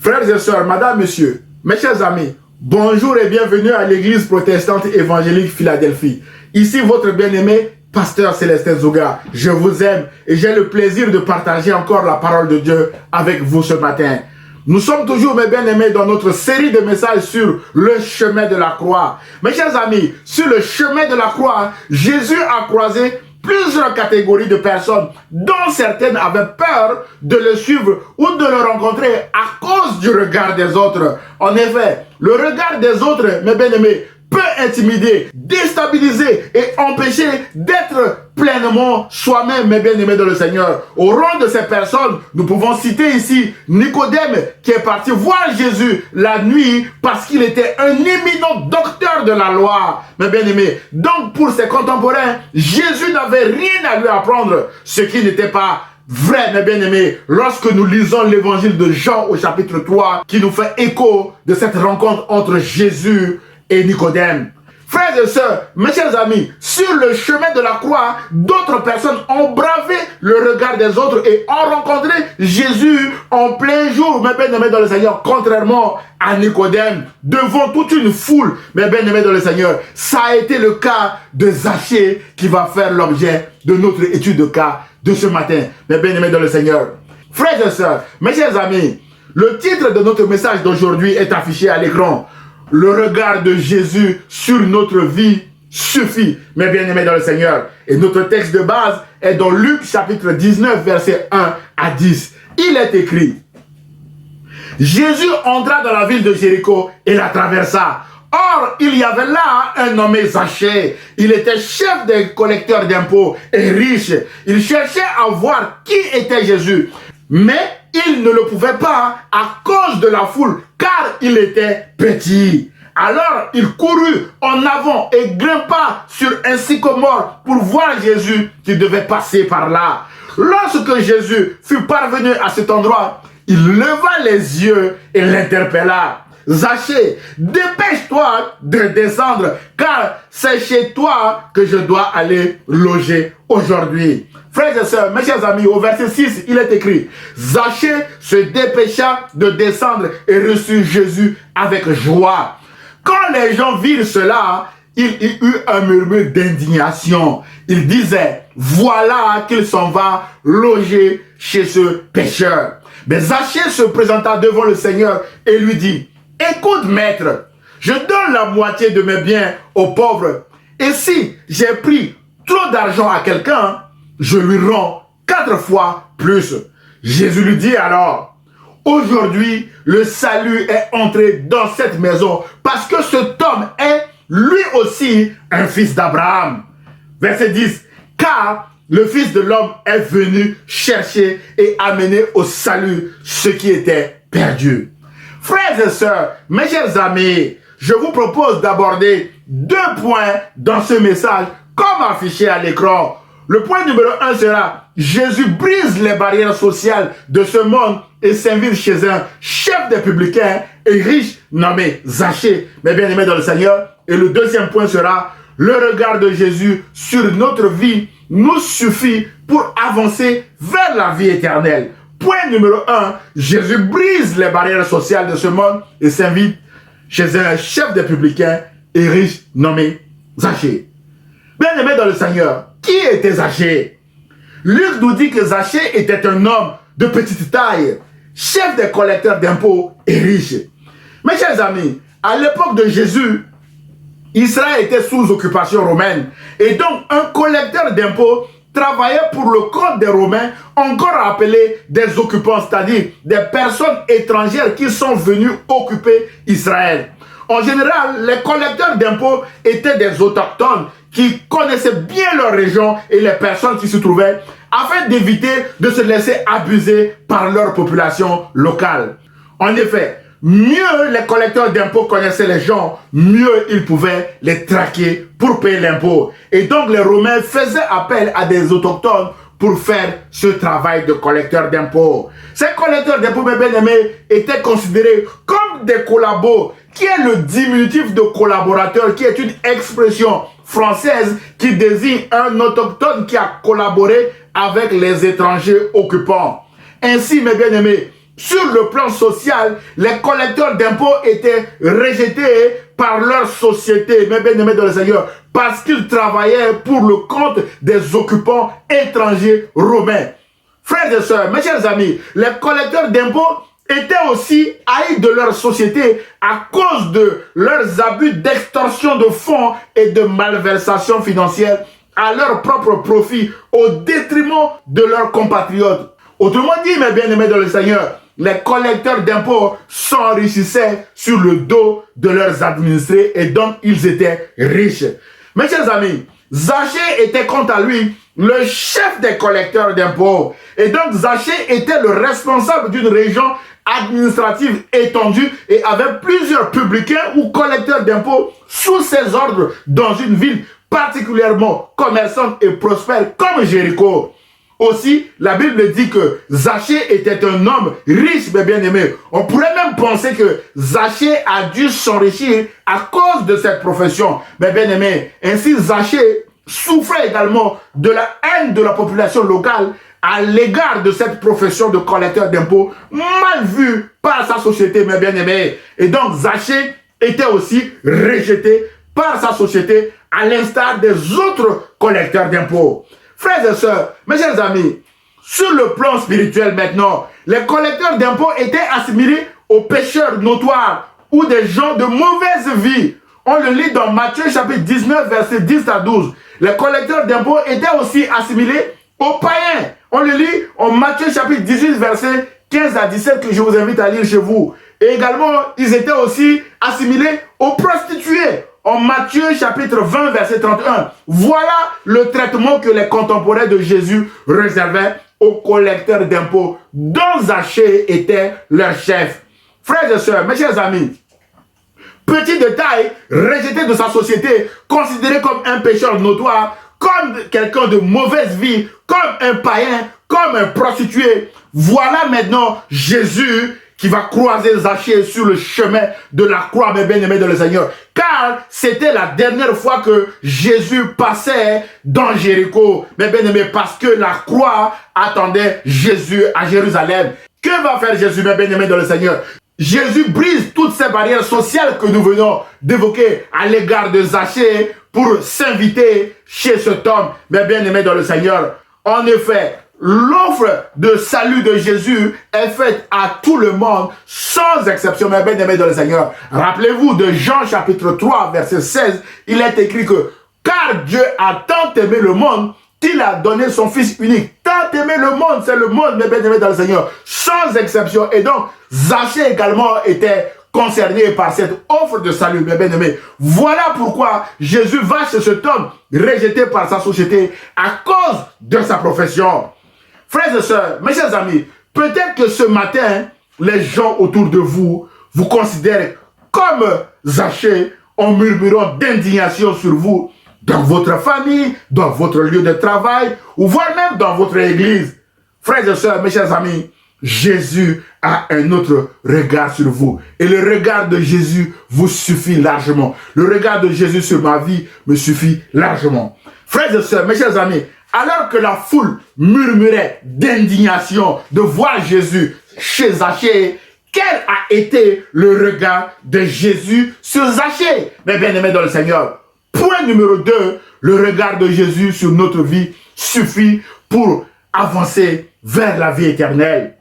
Frères et sœurs, madame, monsieur, mes chers amis, bonjour et bienvenue à l'église protestante évangélique Philadelphie. Ici votre bien-aimé, pasteur Célestin Zouga. Je vous aime et j'ai le plaisir de partager encore la parole de Dieu avec vous ce matin. Nous sommes toujours, mes bien-aimés, dans notre série de messages sur le chemin de la croix. Mes chers amis, sur le chemin de la croix, Jésus a croisé plusieurs catégories de personnes, dont certaines avaient peur de le suivre ou de le rencontrer à cause du regard des autres. En effet, le regard des autres, mes bien-aimés, peut intimider, déstabiliser et empêcher d'être pleinement soi-même, mes bien-aimés dans le Seigneur. Au rang de ces personnes, nous pouvons citer ici Nicodème qui est parti voir Jésus la nuit parce qu'il était un éminent docteur de la loi, mes bien-aimés. Donc pour ses contemporains, Jésus n'avait rien à lui apprendre, ce qui n'était pas vrai, mes bien-aimés, lorsque nous lisons l'évangile de Jean au chapitre 3 qui nous fait écho de cette rencontre entre Jésus et Nicodème. Frères et sœurs, mes chers amis, sur le chemin de la croix, d'autres personnes ont bravé le regard des autres et ont rencontré Jésus en plein jour, mes bien-aimés dans le Seigneur, contrairement à Nicodème, devant toute une foule, mes bien-aimés dans le Seigneur. Ça a été le cas de Zachée qui va faire l'objet de notre étude de cas de ce matin, mes bien-aimés dans le Seigneur. Frères et sœurs, mes chers amis, le titre de notre message d'aujourd'hui est affiché à l'écran. Le regard de Jésus sur notre vie suffit, mes bien-aimés dans le Seigneur. Et notre texte de base est dans Luc chapitre 19, versets 1 à 10. Il est écrit: Jésus entra dans la ville de Jéricho et la traversa. Or, il y avait là un nommé Zachée. Il était chef des collecteurs d'impôts et riche. Il cherchait à voir qui était Jésus. Mais il ne le pouvait pas à cause de la foule, car il était petit. Alors il courut en avant et grimpa sur un sycomore pour voir Jésus qui devait passer par là. Lorsque Jésus fut parvenu à cet endroit, il leva les yeux et l'interpella. Zachée, dépêche-toi de descendre, car c'est chez toi que je dois aller loger aujourd'hui. Frères et sœurs, mes chers amis, au verset 6, il est écrit: Zachée se dépêcha de descendre et reçut Jésus avec joie. Quand les gens virent cela, il y eut un murmure d'indignation. Ils disaient: voilà qu'il s'en va loger chez ce pécheur. Mais Zachée se présenta devant le Seigneur et lui dit: écoute, maître, je donne la moitié de mes biens aux pauvres. Et si j'ai pris trop d'argent à quelqu'un, je lui rends 4 fois plus. Jésus lui dit alors: aujourd'hui, le salut est entré dans cette maison parce que cet homme est lui aussi un fils d'Abraham. Verset 10. Car le Fils de l'homme est venu chercher et amener au salut ce qui était perdu. Frères et sœurs, mes chers amis, je vous propose d'aborder 2 points dans ce message comme affiché à l'écran. Le point numéro 1 sera: Jésus brise les barrières sociales de ce monde et s'invite chez un chef des publicains et riche nommé Zachée, mes bien-aimés dans le Seigneur. Et le deuxième point sera: le regard de Jésus sur notre vie nous suffit pour avancer vers la vie éternelle. Point numéro 1, Jésus brise les barrières sociales de ce monde et s'invite chez un chef des publicains et riche nommé Zachée. Bien-aimés dans le Seigneur, qui était Zachée? Luc nous dit que Zachée était un homme de petite taille, chef des collecteurs d'impôts et riche. Mes chers amis, à l'époque de Jésus, Israël était sous occupation romaine. Et donc, un collecteur d'impôts travaillait pour le compte des Romains, encore appelés des occupants, c'est-à-dire des personnes étrangères qui sont venues occuper Israël. En général, les collecteurs d'impôts étaient des autochtones qui connaissaient bien leur région et les personnes qui se trouvaient, afin d'éviter de se laisser abuser par leur population locale. En effet, mieux les collecteurs d'impôts connaissaient les gens, mieux ils pouvaient les traquer pour payer l'impôt. Et donc les Romains faisaient appel à des autochtones pour faire ce travail de collecteur d'impôts. Ces collecteurs d'impôts, mes bien-aimés, étaient considérés comme des collabos, qui est le diminutif de collaborateur, qui est une expression française qui désigne un autochtone qui a collaboré avec les étrangers occupants. Ainsi, mes bien-aimés, Sur le plan social, les collecteurs d'impôts étaient rejetés par leur société, mes bien-aimés dans le Seigneur, parce qu'ils travaillaient pour le compte des occupants étrangers romains. Frères et sœurs, mes chers amis, les collecteurs d'impôts étaient aussi haïs de leur société à cause de leurs abus d'extorsion de fonds et de malversation financière à leur propre profit au détriment de leurs compatriotes. Autrement dit, mes bien-aimés dans le Seigneur, les collecteurs d'impôts s'enrichissaient sur le dos de leurs administrés et donc ils étaient riches. Mes chers amis, Zachée était quant à lui le chef des collecteurs d'impôts. Et donc Zachée était le responsable d'une région administrative étendue et avait plusieurs publicains ou collecteurs d'impôts sous ses ordres dans une ville particulièrement commerçante et prospère comme Jéricho. Aussi, la Bible dit que Zachée était un homme riche mais bien-aimé. On pourrait même penser que Zachée a dû s'enrichir à cause de cette profession. Mais bien-aimé, ainsi Zachée souffrait également de la haine de la population locale à l'égard de cette profession de collecteur d'impôts mal vue par sa société, mes bien-aimés. Et donc Zachée était aussi rejeté par sa société à l'instar des autres collecteurs d'impôts. Frères et sœurs, mes chers amis, sur le plan spirituel maintenant, les collecteurs d'impôts étaient assimilés aux pécheurs notoires ou des gens de mauvaise vie. On le lit dans Matthieu chapitre 19, versets 10 à 12. Les collecteurs d'impôts étaient aussi assimilés aux païens. On le lit en Matthieu chapitre 18, versets 15 à 17 que je vous invite à lire chez vous. Et également, ils étaient aussi assimilés aux prostituées. En Matthieu chapitre 20, verset 31, voilà le traitement que les contemporains de Jésus réservaient aux collecteurs d'impôts, dont Zachée était leur chef. Frères et sœurs, mes chers amis, petit détail, rejeté de sa société, considéré comme un pécheur notoire, comme quelqu'un de mauvaise vie, comme un païen, comme un prostitué. Voilà maintenant Jésus qui va croiser Zachée sur le chemin de la croix, mes bien-aimés dans le Seigneur. Car c'était la dernière fois que Jésus passait dans Jéricho, mes bien-aimés, parce que la croix attendait Jésus à Jérusalem. Que va faire Jésus, mes bien-aimés dans le Seigneur? Jésus brise toutes ces barrières sociales que nous venons d'évoquer à l'égard de Zachée pour s'inviter chez cet homme, mes bien-aimés dans le Seigneur. En effet, l'offre de salut de Jésus est faite à tout le monde, sans exception, mes bien-aimés dans le Seigneur. Rappelez-vous de Jean chapitre 3, verset 16, il est écrit que « Car Dieu a tant aimé le monde qu'il a donné son Fils unique. » Tant aimé le monde, c'est le monde, mes bien-aimés dans le Seigneur, sans exception. Et donc, Zachée également était concerné par cette offre de salut, mes bien-aimés. Voilà pourquoi Jésus va chez cet homme rejeté par sa société à cause de sa profession. Frères et sœurs, mes chers amis, peut-être que ce matin, les gens autour de vous vous considèrent comme Zachée en murmurant d'indignation sur vous, dans votre famille, dans votre lieu de travail, ou voire même dans votre église. Frères et sœurs, mes chers amis, Jésus a un autre regard sur vous. Et le regard de Jésus vous suffit largement. Le regard de Jésus sur ma vie me suffit largement. Frères et sœurs, mes chers amis, alors que la foule murmurait d'indignation de voir Jésus chez Zachée, quel a été le regard de Jésus sur Zachée, mes bien-aimés dans le Seigneur? Point numéro 2, le regard de Jésus sur notre vie suffit pour avancer vers la vie éternelle.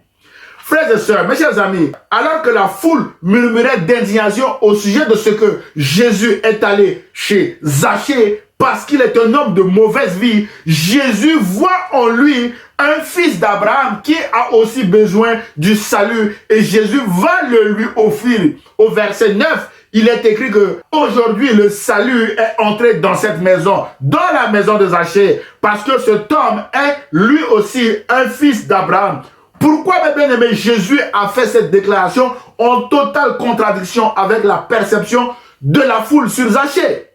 Frères et sœurs, mes chers amis, alors que la foule murmurait d'indignation au sujet de ce que Jésus est allé chez Zachée, parce qu'il est un homme de mauvaise vie, Jésus voit en lui un fils d'Abraham qui a aussi besoin du salut et Jésus va le lui offrir. Au verset 9, il est écrit que aujourd'hui le salut est entré dans cette maison, dans la maison de Zachée, parce que cet homme est lui aussi un fils d'Abraham. Pourquoi, mes bien-aimés, Jésus a fait cette déclaration en totale contradiction avec la perception de la foule sur Zachée?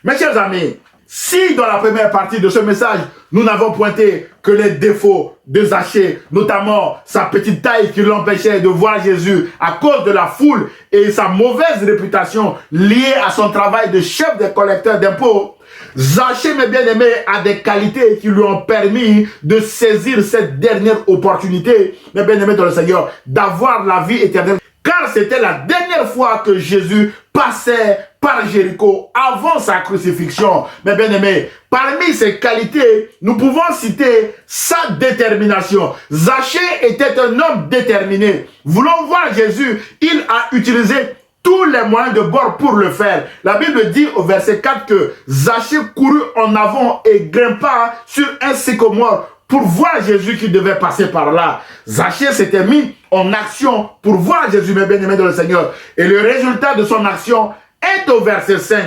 Mes chers amis, si dans la première partie de ce message, nous n'avons pointé que les défauts de Zachée, notamment sa petite taille qui l'empêchait de voir Jésus à cause de la foule et sa mauvaise réputation liée à son travail de chef des collecteurs d'impôts, Zachée, mes bien-aimés, a des qualités qui lui ont permis de saisir cette dernière opportunité, mes bien-aimés dans le Seigneur, d'avoir la vie éternelle. Car c'était la dernière fois que Jésus passait par Jéricho avant sa crucifixion. Mes bien-aimés, parmi ses qualités, nous pouvons citer sa détermination. Zachée était un homme déterminé. Voulant voir Jésus, il a utilisé tous les moyens de bord pour le faire. La Bible dit au verset 4 que Zachée courut en avant et grimpa sur un sycomore pour voir Jésus qui devait passer par là. Zachée s'était mis en action pour voir Jésus, mes bien-aimés dans le Seigneur. Et le résultat de son action est au verset 5.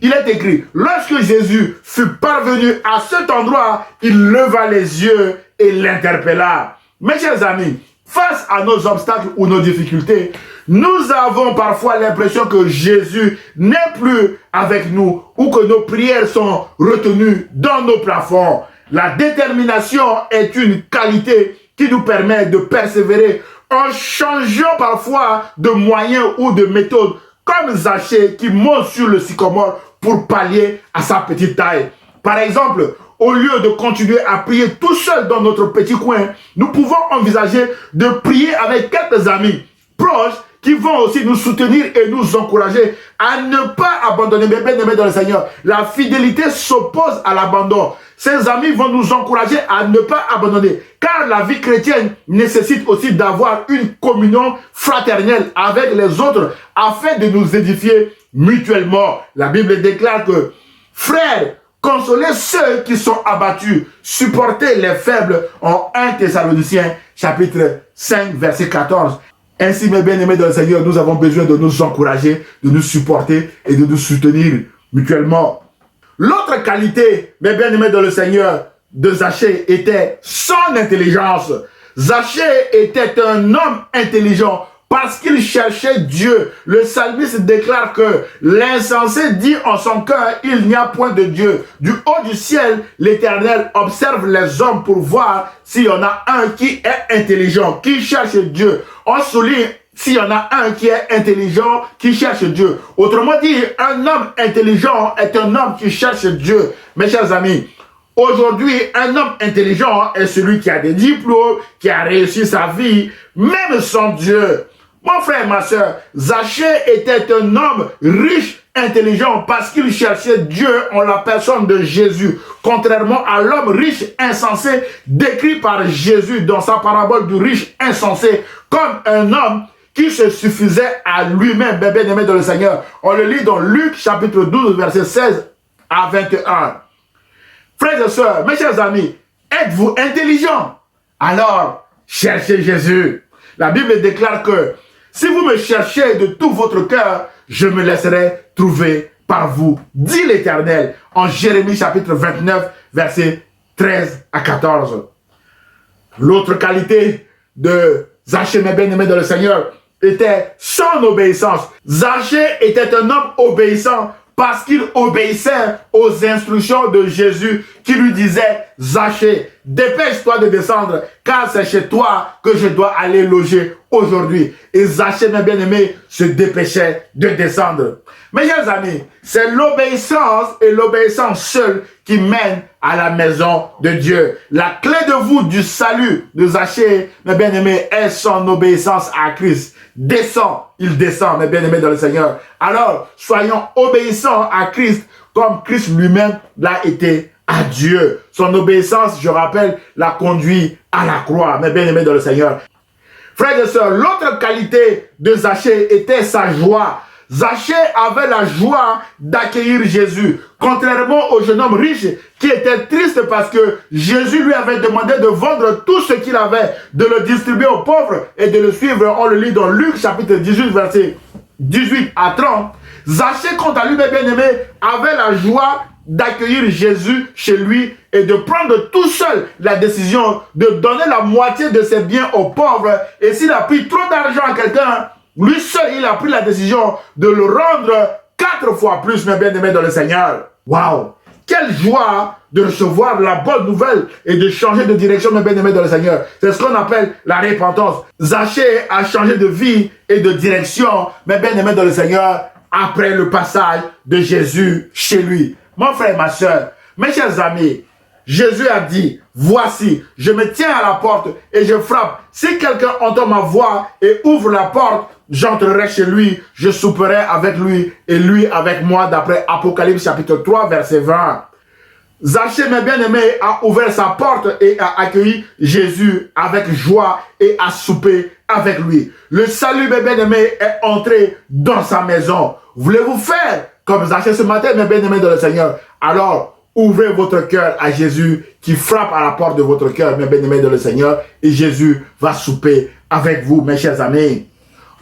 Il est écrit, lorsque Jésus fut parvenu à cet endroit, il leva les yeux et l'interpella. Mes chers amis, face à nos obstacles ou nos difficultés, nous avons parfois l'impression que Jésus n'est plus avec nous ou que nos prières sont retenues dans nos plafonds. La détermination est une qualité qui nous permet de persévérer en changeant parfois de moyens ou de méthodes, comme Zachée qui monte sur le sycomore pour pallier à sa petite taille. Par exemple, au lieu de continuer à prier tout seul dans notre petit coin, nous pouvons envisager de prier avec quelques amis proches qui vont aussi nous soutenir et nous encourager à ne pas abandonner. Mes bien-aimés dans le Seigneur, la fidélité s'oppose à l'abandon. Ces amis vont nous encourager à ne pas abandonner, car la vie chrétienne nécessite aussi d'avoir une communion fraternelle avec les autres afin de nous édifier mutuellement. La Bible déclare que, frères, consolez ceux qui sont abattus, supportez les faibles en 1 Thessaloniciens chapitre 5 verset 14. Ainsi, mes bien-aimés dans le Seigneur, nous avons besoin de nous encourager, de nous supporter et de nous soutenir mutuellement. L'autre qualité, mes bien-aimés dans le Seigneur, de Zachée était son intelligence. Zachée était un homme intelligent parce qu'il cherchait Dieu. Le psalmiste déclare que l'insensé dit en son cœur, il n'y a point de Dieu. Du haut du ciel, l'Éternel observe les hommes pour voir s'il y en a un qui est intelligent, qui cherche Dieu. On souligne s'il y en a un qui est intelligent, qui cherche Dieu. Autrement dit, un homme intelligent est un homme qui cherche Dieu. Mes chers amis, aujourd'hui, un homme intelligent est celui qui a des diplômes, qui a réussi sa vie, même sans Dieu. Mon frère, ma soeur, Zachée était un homme riche, intelligent, parce qu'il cherchait Dieu en la personne de Jésus. Contrairement à l'homme riche, insensé, décrit par Jésus dans sa parabole du riche insensé, comme un homme qui se suffisait à lui-même, bien aimé dans le Seigneur. On le lit dans Luc chapitre 12, verset 16 à 21. Frères et sœurs, mes chers amis, êtes-vous intelligents? Alors, cherchez Jésus. La Bible déclare que si vous me cherchez de tout votre cœur, je me laisserai trouver par vous, dit l'Éternel, en Jérémie chapitre 29, verset 13 à 14. L'autre qualité de Zachée, mes bien-aimés dans le Seigneur, était son obéissance. Zachée était un homme obéissant parce qu'il obéissait aux instructions de Jésus qui lui disait, Zachée, dépêche-toi de descendre, car c'est chez toi que je dois aller loger aujourd'hui. Et Zachée, mes bien-aimés, se dépêchait de descendre. Mes chers amis, c'est l'obéissance et l'obéissance seule qui mène à la maison de Dieu. La clé de voûte du salut de Zachée, mes bien-aimés, est son obéissance à Christ. Il descend, mes bien-aimés dans le Seigneur. Alors, soyons obéissants à Christ comme Christ lui-même l'a été à Dieu. Son obéissance, je rappelle, l'a conduit à la croix, mes bien-aimés dans le Seigneur. Frères et sœurs, l'autre qualité de Zachée était sa joie. Zachée avait la joie d'accueillir Jésus, contrairement au jeune homme riche qui était triste parce que Jésus lui avait demandé de vendre tout ce qu'il avait, de le distribuer aux pauvres et de le suivre. On le lit dans Luc chapitre 18, verset 18 à 30. Zachée, quant à lui, mes bien-aimés, avait la joie d'accueillir Jésus chez lui et de prendre tout seul la décision de donner la moitié de ses biens aux pauvres. Et s'il a pris trop d'argent à quelqu'un, lui seul, il a pris la décision de le rendre 4 fois plus, mes bien-aimés dans le Seigneur. Waouh! Quelle joie de recevoir la bonne nouvelle et de changer de direction, mes bien-aimés dans le Seigneur. C'est ce qu'on appelle la repentance. Zachée a changé de vie et de direction, mes bien-aimés dans le Seigneur, après le passage de Jésus chez lui. Mon frère et ma soeur, mes chers amis, Jésus a dit, voici, je me tiens à la porte et je frappe. Si quelqu'un entend ma voix et ouvre la porte, j'entrerai chez lui, je souperai avec lui et lui avec moi, d'après Apocalypse chapitre 3, verset 20. Zachée, mes bien-aimés, a ouvert sa porte et a accueilli Jésus avec joie et a soupé avec lui. Le salut, mes bien-aimés, est entré dans sa maison. Voulez-vous faire comme Zachée ce matin, mes bien-aimés dans le Seigneur? Alors, ouvrez votre cœur à Jésus qui frappe à la porte de votre cœur, mes bien-aimés dans le Seigneur, et Jésus va souper avec vous, mes chers amis.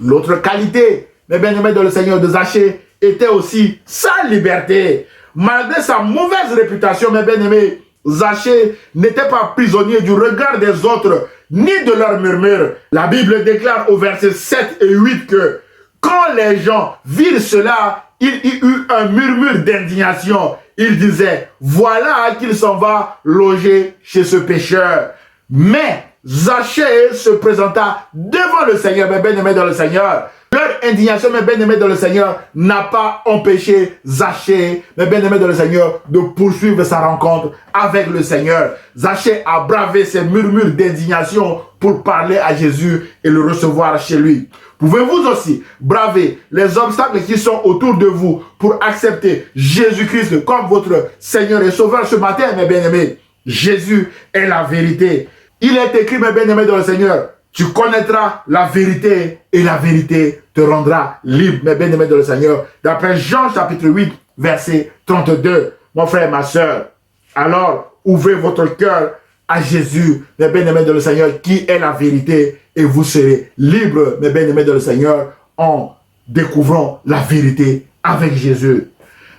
L'autre qualité, mes bien-aimés dans le Seigneur, de Zachée était aussi sa liberté. Malgré sa mauvaise réputation, mes bien-aimés, Zachée n'était pas prisonnier du regard des autres, ni de leurs murmures. La Bible déclare au verset 7 et 8 que quand les gens virent cela, il y eut un murmure d'indignation. Ils disaient, voilà qu'il s'en va loger chez ce pécheur. Mais Zachée se présenta devant le Seigneur, mes bien-aimés dans le Seigneur. Leur indignation, mes bien-aimés dans le Seigneur, n'a pas empêché Zachée, mes bien-aimés dans le Seigneur, de poursuivre sa rencontre avec le Seigneur. Zachée a bravé ces murmures d'indignation pour parler à Jésus et le recevoir chez lui. Pouvez-vous aussi braver les obstacles qui sont autour de vous pour accepter Jésus-Christ comme votre Seigneur et Sauveur ce matin, mes bien-aimés? Jésus est la vérité. Il est écrit, mes bien-aimés dans le Seigneur, tu connaîtras la vérité et la vérité te rendra libre, mes bien-aimés dans le Seigneur. D'après Jean chapitre 8, verset 32. Mon frère et ma soeur, alors ouvrez votre cœur à Jésus, mes bien-aimés dans le Seigneur, qui est la vérité, et vous serez libres, mes bien-aimés dans le Seigneur, en découvrant la vérité avec Jésus.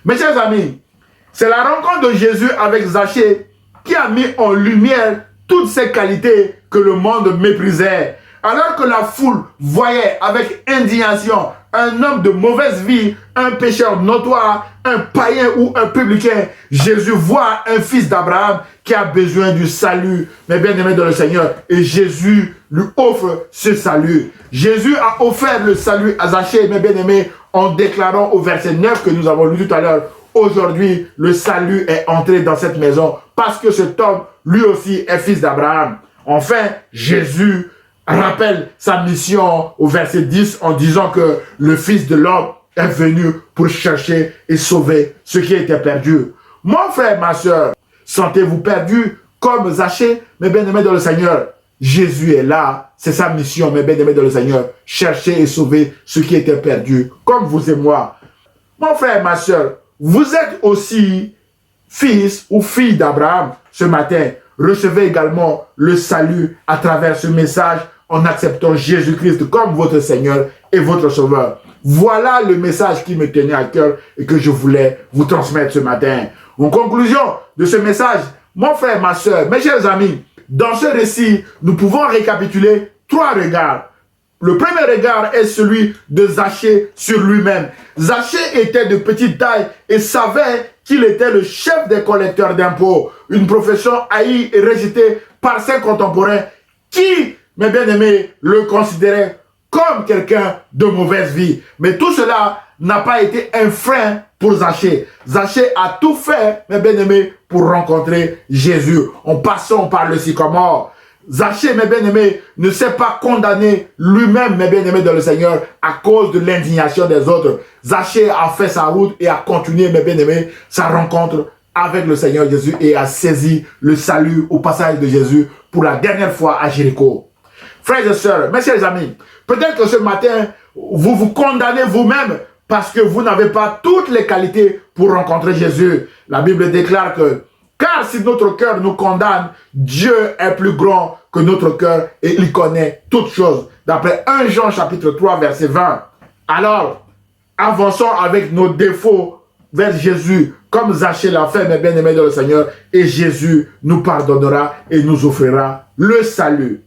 Mes chers amis, c'est la rencontre de Jésus avec Zachée qui a mis en lumière toutes ces qualités que le monde méprisait. Alors que la foule voyait avec indignation un homme de mauvaise vie, un pécheur notoire, un païen ou un publicain, Jésus voit un fils d'Abraham qui a besoin du salut, mes bien-aimés dans le Seigneur, et Jésus lui offre ce salut. Jésus a offert le salut à Zachée, mes bien-aimés, en déclarant au verset 9 que nous avons lu tout à l'heure, aujourd'hui, le salut est entré dans cette maison parce que cet homme, lui aussi, est fils d'Abraham. Enfin, Jésus rappelle sa mission au verset 10 en disant que le Fils de l'homme est venu pour chercher et sauver ce qui était perdu. Mon frère, ma soeur, sentez-vous perdu comme Zachée, mes bien-aimés dans le Seigneur? Jésus est là, c'est sa mission, mes bien-aimés dans le Seigneur, chercher et sauver ce qui était perdu, comme vous et moi. Mon frère, ma soeur, vous êtes aussi fils ou fille d'Abraham ce matin. Recevez également le salut à travers ce message en acceptant Jésus-Christ comme votre Seigneur et votre Sauveur. Voilà le message qui me tenait à cœur et que je voulais vous transmettre ce matin. En conclusion de ce message, mon frère, ma soeur, mes chers amis, dans ce récit, nous pouvons récapituler 3 regards. Le premier regard est celui de Zachée sur lui-même. Zachée était de petite taille et savait qu'il était le chef des collecteurs d'impôts, une profession haïe et rejetée par ses contemporains qui, mes bien-aimés, le considéraient comme quelqu'un de mauvaise vie. Mais tout cela n'a pas été un frein pour Zachée. Zachée a tout fait, mes bien-aimés, pour rencontrer Jésus en passant par le sycomore. Zachée, mes bien-aimés, ne s'est pas condamné lui-même, mes bien-aimés dans le Seigneur, à cause de l'indignation des autres. Zachée a fait sa route et a continué, mes bien-aimés, sa rencontre avec le Seigneur Jésus et a saisi le salut au passage de Jésus pour la dernière fois à Jéricho. Frères et sœurs, mes chers amis, peut-être que ce matin, vous vous condamnez vous-même parce que vous n'avez pas toutes les qualités pour rencontrer Jésus. La Bible déclare que car si notre cœur nous condamne, Dieu est plus grand que notre cœur et il connaît toutes choses. D'après 1 Jean chapitre 3 verset 20. Alors, avançons avec nos défauts vers Jésus, comme Zachée l'a fait, mes bien-aimés dans le Seigneur, et Jésus nous pardonnera et nous offrira le salut.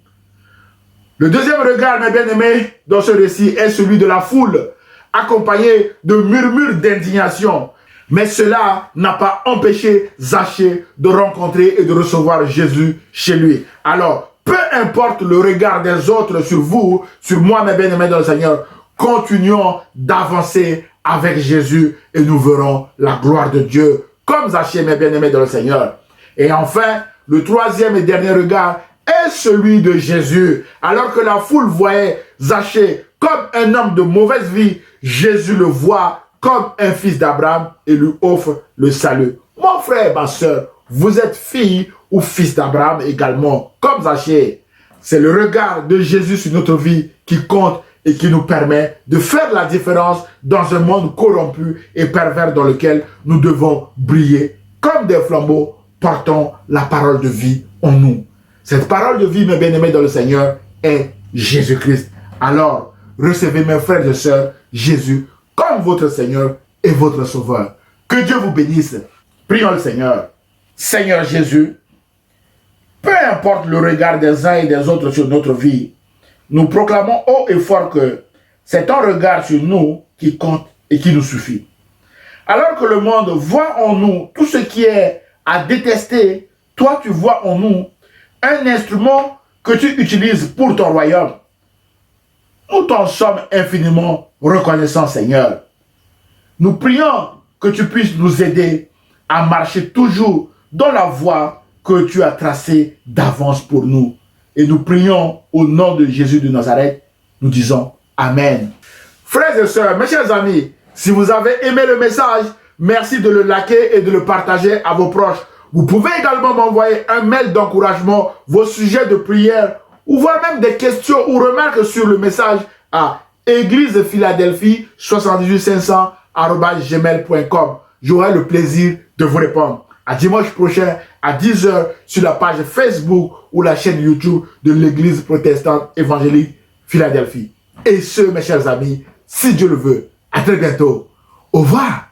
Le deuxième regard, mes bien-aimés, dans ce récit est celui de la foule, accompagné de murmures d'indignation. Mais cela n'a pas empêché Zachée de rencontrer et de recevoir Jésus chez lui. Alors, peu importe le regard des autres sur vous, sur moi, mes bien-aimés dans le Seigneur, continuons d'avancer avec Jésus et nous verrons la gloire de Dieu comme Zachée, mes bien-aimés dans le Seigneur. Et enfin, le troisième et dernier regard est celui de Jésus. Alors que la foule voyait Zachée comme un homme de mauvaise vie, Jésus le voit comme un fils d'Abraham et lui offre le salut. Mon frère et ma soeur, vous êtes fille ou fils d'Abraham également, comme Zachée. C'est le regard de Jésus sur notre vie qui compte et qui nous permet de faire la différence dans un monde corrompu et pervers dans lequel nous devons briller comme des flambeaux portant la parole de vie en nous. Cette parole de vie, mes bien-aimés dans le Seigneur, est Jésus-Christ. Alors, recevez mes frères et sœurs, Jésus comme votre Seigneur et votre Sauveur. Que Dieu vous bénisse. Prions le Seigneur. Seigneur Jésus, peu importe le regard des uns et des autres sur notre vie, nous proclamons haut et fort que c'est ton regard sur nous qui compte et qui nous suffit. Alors que le monde voit en nous tout ce qui est à détester, toi tu vois en nous un instrument que tu utilises pour ton royaume. Nous t'en sommes infiniment reconnaissants, Seigneur. Nous prions que tu puisses nous aider à marcher toujours dans la voie que tu as tracée d'avance pour nous. Et nous prions au nom de Jésus de Nazareth. Nous disons Amen. Frères et sœurs, mes chers amis, si vous avez aimé le message, merci de le liker et de le partager à vos proches. Vous pouvez également m'envoyer un mail d'encouragement, vos sujets de prière, ou voire même des questions ou remarques sur le message à église-philadelphie 78500@gmail.com. J'aurai le plaisir de vous répondre. À dimanche prochain à 10 h sur la page Facebook ou la chaîne YouTube de l'église protestante évangélique Philadelphie. Et ce, mes chers amis, si Dieu le veut, à très bientôt. Au revoir.